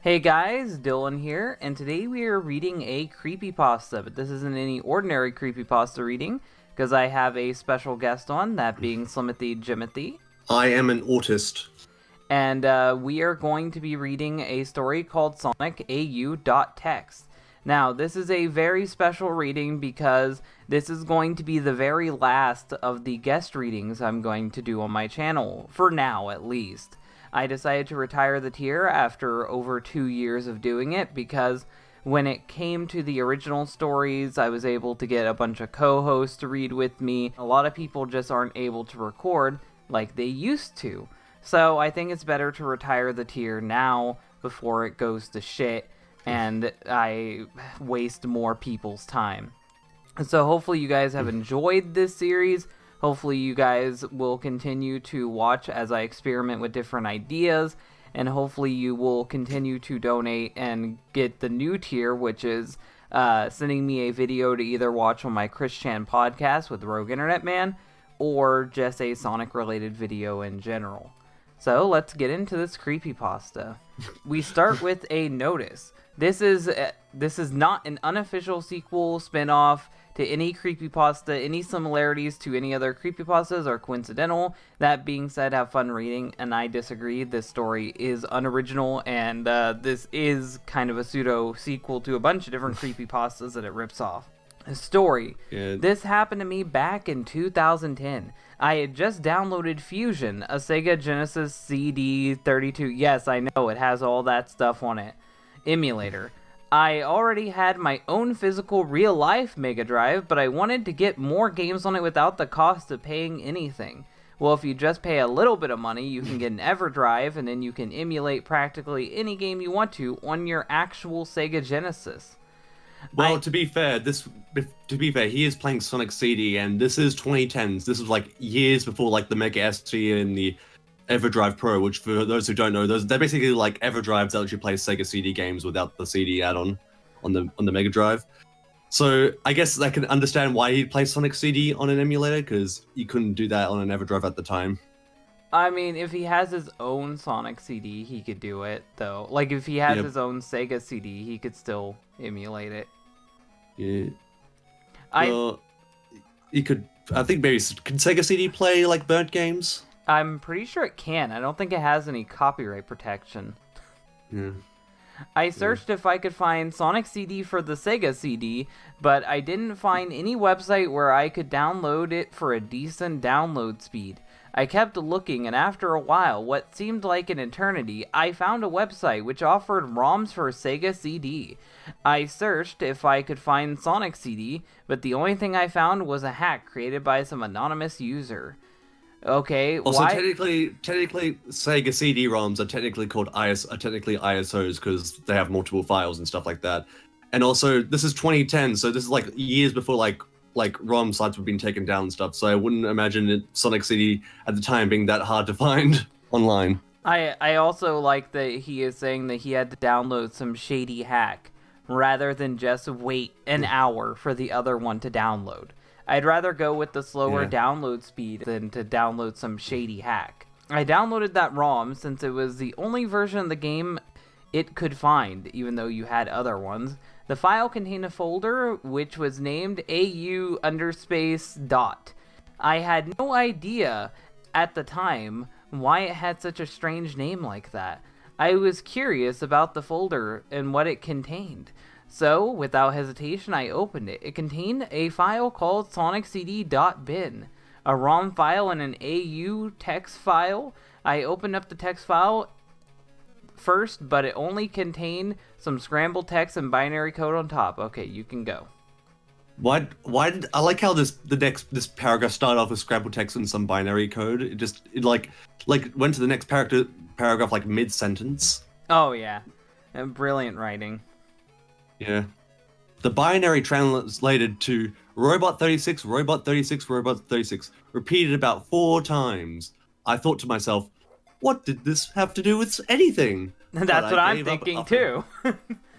Hey guys, Dylan here, and today we are reading a creepypasta, but this isn't any ordinary creepypasta reading, because I have a special guest on, that being Slimothy Jimothy. I am an autist. And we are going to be reading a story called Sonic AU.txt. Now, this is a very special reading because this is going to be the very last of the guest readings I'm going to do on my channel, for now at least. I decided to retire the tier after over 2 years of doing it because when it came to the original stories, I was able to get a bunch of co-hosts to read with me. A lot of people just aren't able to record like they used to. So I think it's better to retire the tier now before it goes to shit and I waste more people's time. So hopefully you guys have enjoyed this series. Hopefully you guys will continue to watch as I experiment with different ideas, and hopefully you will continue to donate and get the new tier, which is sending me a video to either watch on my Chris Chan podcast with Rogue Internet Man, or just a Sonic-related video in general. So let's get into this creepypasta. We start with a notice. This is not an unofficial sequel, spin-off to any creepypasta. Any similarities to any other creepypastas are coincidental. That being said, have fun reading, and I disagree. This story is unoriginal, and this is kind of a pseudo-sequel to a bunch of different creepypastas that it rips off. A story. Yeah. This happened to me back in 2010. I had just downloaded Fusion, a Sega Genesis CD32. Yes, I know, it has all that stuff on it. Emulator. I already had my own physical real-life Mega Drive, but I wanted to get more games on it without the cost of paying anything. Well, if you just pay a little bit of money, you can get an EverDrive, and then you can emulate practically any game you want to on your actual Sega Genesis. Well, to be fair, he is playing Sonic CD, and this is 2010s. This is like years before like the Mega ST and the EverDrive Pro, which for those who don't know, they're basically like EverDrives that let you play Sega CD games without the CD add-on on the Mega Drive. So I guess I can understand why he'd play Sonic CD on an emulator, because you couldn't do that on an EverDrive at the time. I mean, if he has his own Sonic CD, he could do it, though. Like, if he has his own Sega CD, he could still emulate it. Yeah. You could, I think maybe, can Sega CD play, like, burnt games? I'm pretty sure it can. I don't think it has any copyright protection. Yeah. I searched if I could find Sonic CD for the Sega CD, but I didn't find any website where I could download it for a decent download speed. I kept looking, and after a while, what seemed like an eternity, I found a website which offered ROMs for Sega CD. I searched if I could find Sonic CD, but the only thing I found was a hack created by some anonymous user. Okay, also, why? technically, Sega CD-ROMs are technically ISOs because they have multiple files and stuff like that. And also, this is 2010, so this is like years before like ROM sites were being taken down and stuff. So I wouldn't imagine Sonic CD at the time being that hard to find online. I also like that he is saying that he had to download some shady hack rather than just wait an hour for the other one to download. I'd rather go with the slower download speed than to download some shady hack. I downloaded that ROM since it was the only version of the game it could find, even though you had other ones. The file contained a folder which was named AU_. I had no idea at the time why it had such a strange name like that. I was curious about the folder and what it contained. So, without hesitation, I opened it. It contained a file called soniccd.bin, a ROM file and an AU text file. I opened up the text file first, but it only contained some scrambled text and binary code on top. Okay, you can go. Why did I like how this paragraph started off with scrambled text and some binary code? It went to the next paragraph like mid-sentence. Oh yeah, brilliant writing. Yeah. The binary translated to Robot 36, Robot 36, Robot 36, repeated about 4 times. I thought to myself, what did this have to do with anything? That's what I'm thinking too.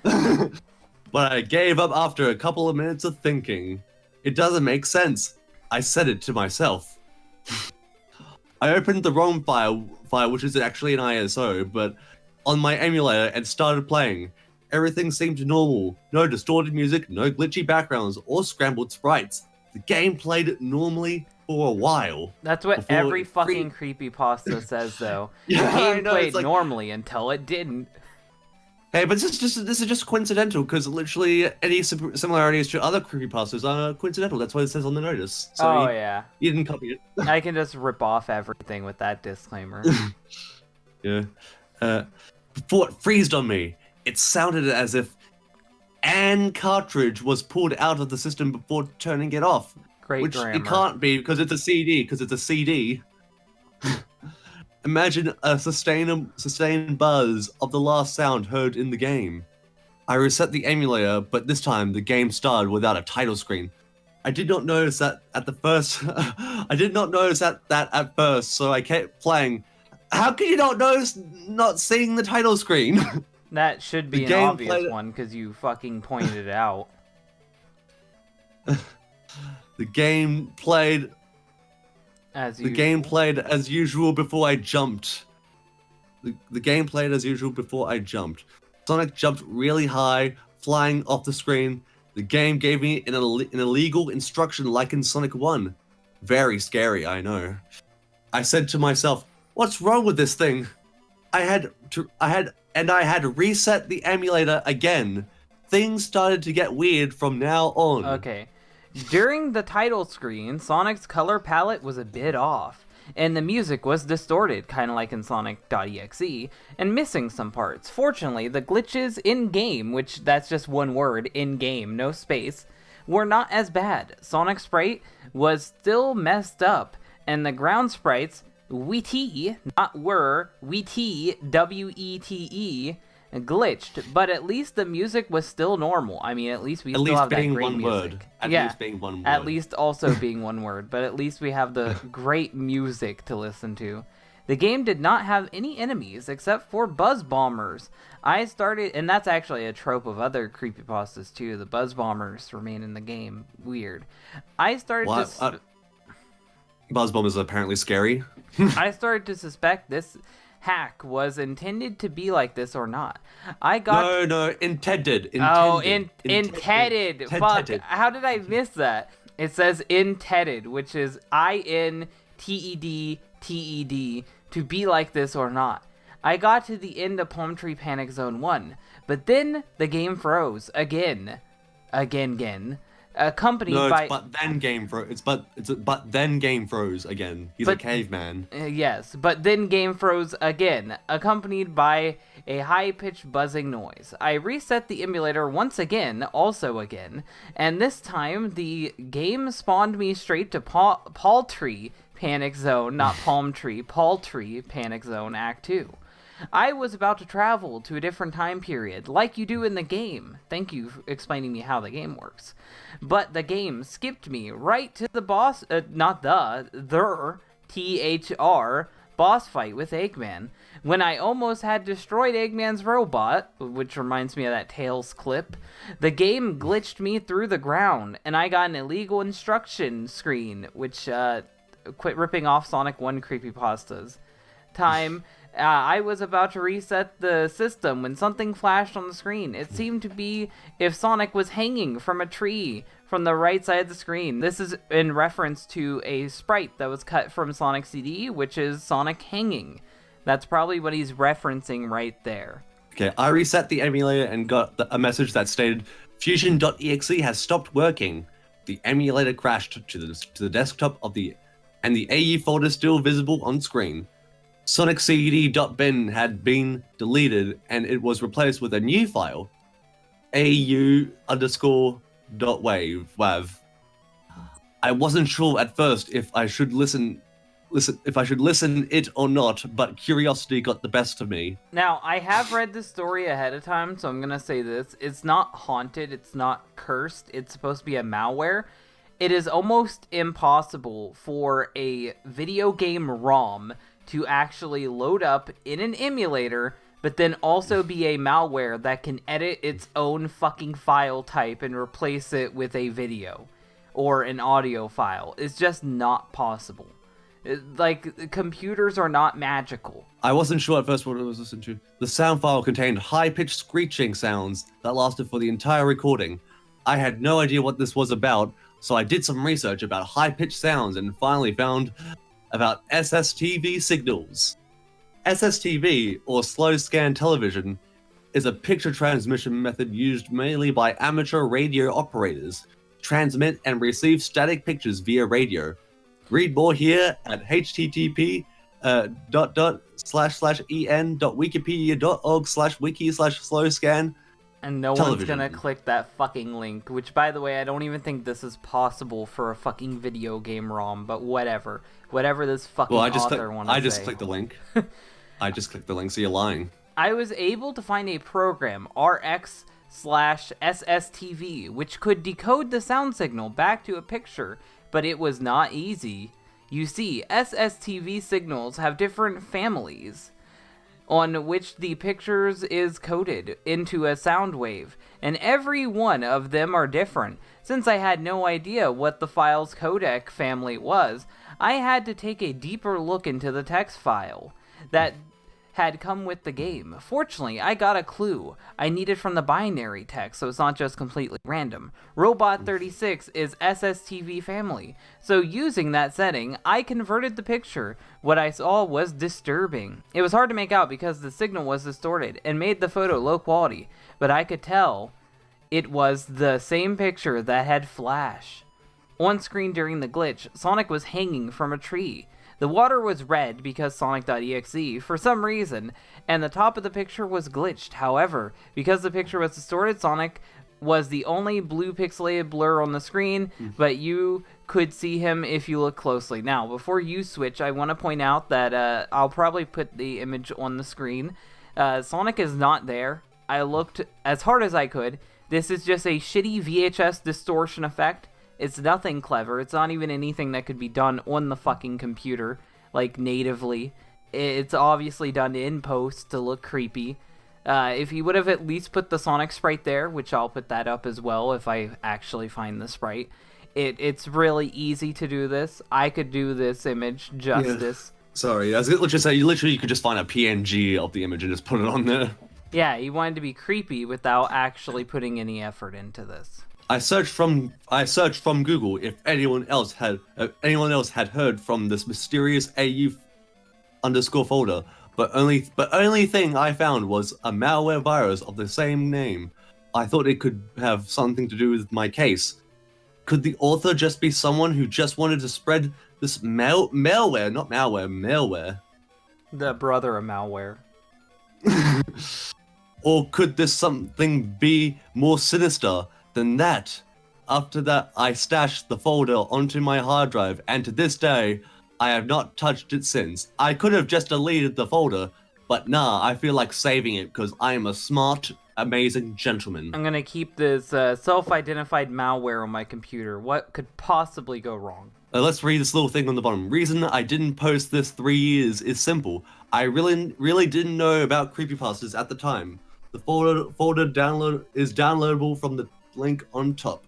But I gave up after a couple of minutes of thinking. It doesn't make sense. I said it to myself. I opened the ROM file, which is actually an ISO, but on my emulator and started playing. Everything seemed normal. No distorted music, no glitchy backgrounds, or scrambled sprites. The game played normally for a while. That's what before every it fucking creepypasta says, though. Yeah, the game I know, played it's like- normally until it didn't. Hey, but this is just coincidental because literally any similarities to other creepypastas are coincidental. That's what it says on the notice. So Oh, you, yeah. you didn't copy it. I can just rip off everything with that disclaimer. Yeah. Before it freezed on me, it sounded as if an cartridge was pulled out of the system before turning it off. Great Which grammar. it can't be because it's a CD. Imagine a sustained buzz of the last sound heard in the game. I reset the emulator, but this time the game started without a title screen. I did not notice that at the first. I did not notice that at first, so I kept playing. How can you not notice not seeing the title screen? That should be The an game obvious played- one because you fucking pointed it out. The game played As The you. game played as usual before I jumped. The game played as usual before I jumped. Sonic jumped really high, flying off the screen. The game gave me an illegal instruction like in Sonic 1. Very scary, I know. I said to myself, what's wrong with this thing? I had to reset the emulator again. Things started to get weird from now on. Okay. During the title screen, Sonic's color palette was a bit off, and the music was distorted, kind of like in Sonic.exe, and missing some parts. Fortunately, the glitches in-game, which that's just one word, in-game, no space, were not as bad. Sonic Sprite was still messed up, and the ground sprites, Wete, not were, Wete, W-E-T-E, glitched, but at least the music was still normal. I mean, at least we still have that being great one music. word. At Yeah, least being one word. at least also being one word, but at least we have the great music to listen to. The game did not have any enemies except for buzz bombers. I started, and that's actually a trope of other creepypastas too. The buzz bombers remain in the game. Weird. I started to. Buzz bomb is apparently scary. I started to suspect this hack was intended to be like this or not. I got No, intended. intended. Fuck. Intended. How did I miss that? It says intended, which is INTEDTED, to be like this or not. I got to the end of Palm Tree Panic Zone 1, but then the game froze again. Accompanied No, by it's but then game froze. But then game froze again. He's a caveman. Yes, but then game froze again, accompanied by a high-pitched buzzing noise. I reset the emulator once again, also again, and this time the game spawned me straight to Paltry Panic Zone, not Palm Tree, Paltry Panic Zone Act 2. I was about to travel to a different time period, like you do in the game. Thank you for explaining me how the game works. But the game skipped me right to the boss, THR, boss fight with Eggman. When I almost had destroyed Eggman's robot, which reminds me of that Tails clip, the game glitched me through the ground, and I got an illegal instruction screen, which, quit ripping off Sonic 1 creepypastas. I was about to reset the system when something flashed on the screen. It seemed to be if Sonic was hanging from a tree from the right side of the screen. This is in reference to a sprite that was cut from Sonic CD, which is Sonic hanging. That's probably what he's referencing right there. Okay, I reset the emulator and got a message that stated, Fusion.exe has stopped working. The emulator crashed to the desktop and the AU folder still visible on screen. SonicCD.bin had been deleted and it was replaced with a new file, AU_.wav. I wasn't sure at first if I should listen it or not, but curiosity got the best of me. Now, I have read this story ahead of time, so I'm gonna say this. It's not haunted, it's not cursed, it's supposed to be a malware. It is almost impossible for a video game ROM to actually load up in an emulator, but then also be a malware that can edit its own fucking file type and replace it with a video or an audio file. It's just not possible. Like, computers are not magical. I wasn't sure at first what I was listening to. The sound file contained high-pitched screeching sounds that lasted for the entire recording. I had no idea what this was about, so I did some research about high-pitched sounds and finally found about SSTV signals. SSTV, or slow scan television, is a picture transmission method used mainly by amateur radio operators to transmit and receive static pictures via radio. Read more here at http://en.wikipedia.org/wiki/slowscan. And no one's gonna click that fucking link, which, by the way, I don't even think this is possible for a fucking video game ROM, but whatever. Whatever this fucking author wants to say. I just clicked the link. I just clicked the link, so you're lying. I was able to find a program, RX/SSTV, which could decode the sound signal back to a picture, but it was not easy. You see, SSTV signals have different families on which the pictures is coded into a sound wave, and every one of them are different. Since I had no idea what the file's codec family was, I had to take a deeper look into the text file that had come with the game. Fortunately, I got a clue I needed from the binary text, so it's not just completely random. Robot 36 is SSTV family, so using that setting, I converted the picture. What I saw was disturbing. It was hard to make out because the signal was distorted and made the photo low quality, but I could tell it was the same picture that had flash. On screen during the glitch, Sonic was hanging from a tree. The water was red because Sonic.exe for some reason, and the top of the picture was glitched. However, because the picture was distorted, Sonic was the only blue pixelated blur on the screen, but you could see him if you look closely. Now, before you switch, I want to point out that I'll probably put the image on the screen. Sonic is not there. I looked as hard as I could. This is just a shitty VHS distortion effect. It's nothing clever. It's not even anything that could be done on the fucking computer, like, natively. It's obviously done in post to look creepy. If he would have at least put the Sonic sprite there, which I'll put that up as well if I actually find the sprite. It's really easy to do this. I could do this image justice. Yeah. Sorry, I was literally say you could just find a PNG of the image and just put it on there. Yeah, he wanted to be creepy without actually putting any effort into this. I searched from Google if anyone else had heard from this mysterious AU_folder, but only thing I found was a malware virus of the same name. I thought it could have something to do with my case. Could the author just be someone who just wanted to spread this malware, not malware, malware? The brother of malware. Or could this something be more sinister than that? After that, I stashed the folder onto my hard drive, and to this day, I have not touched it since. I could have just deleted the folder, but nah, I feel like saving it because I am a smart, amazing gentleman. I'm gonna keep this self-identified malware on my computer. What could possibly go wrong? Let's read this little thing on the bottom. Reason I didn't post this 3 years is simple. I really didn't know about creepypastas at the time. The folder download is downloadable from the link on top.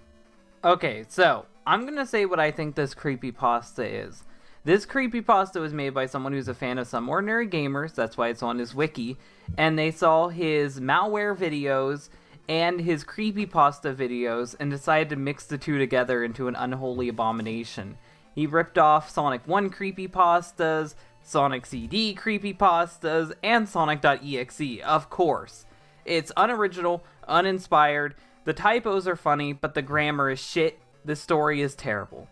Okay, so I'm gonna say what I think this creepypasta is. This creepypasta was made by someone who's a fan of Some Ordinary Gamers, that's why it's on his wiki, and they saw his malware videos and his creepypasta videos and decided to mix the two together into an unholy abomination. He ripped off Sonic 1 creepypastas, Sonic CD creepypastas, and Sonic.exe, of course. It's unoriginal, uninspired, the typos are funny, but the grammar is shit. The story is terrible.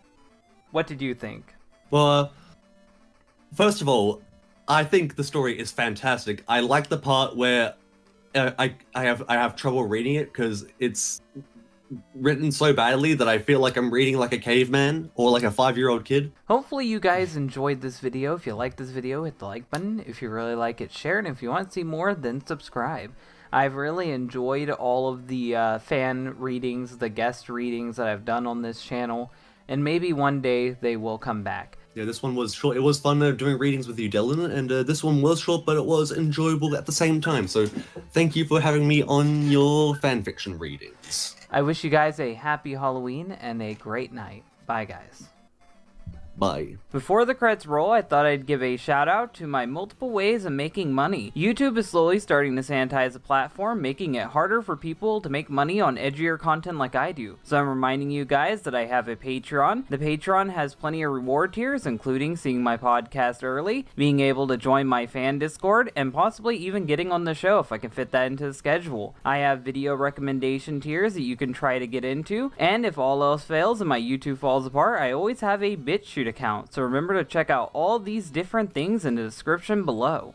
What did you think? Well, first of all, I think the story is fantastic. I like the part where I have trouble reading it because it's written so badly that I feel like I'm reading like a caveman or like a 5-year-old kid. Hopefully you guys enjoyed this video. If you like this video, hit the like button. If you really like it, share it. And if you want to see more, then subscribe. I've really enjoyed all of the fan readings, the guest readings that I've done on this channel, and maybe one day they will come back. Yeah, this one was short. It was fun doing readings with you, Dylan, and this one was short, but it was enjoyable at the same time. So thank you for having me on your fanfiction readings. I wish you guys a happy Halloween and a great night. Bye, guys. Bye. Before the credits roll, I thought I'd give a shout out to my multiple ways of making money. YouTube is slowly starting to sanitize the platform, making it harder for people to make money on edgier content like I do. So I'm reminding you guys that I have a Patreon. The Patreon has plenty of reward tiers, including seeing my podcast early, being able to join my fan Discord, and possibly even getting on the show if I can fit that into the schedule. I have video recommendation tiers that you can try to get into, and if all else fails and my YouTube falls apart, I always have a BitChute account. So remember to check out all these different things in the description below.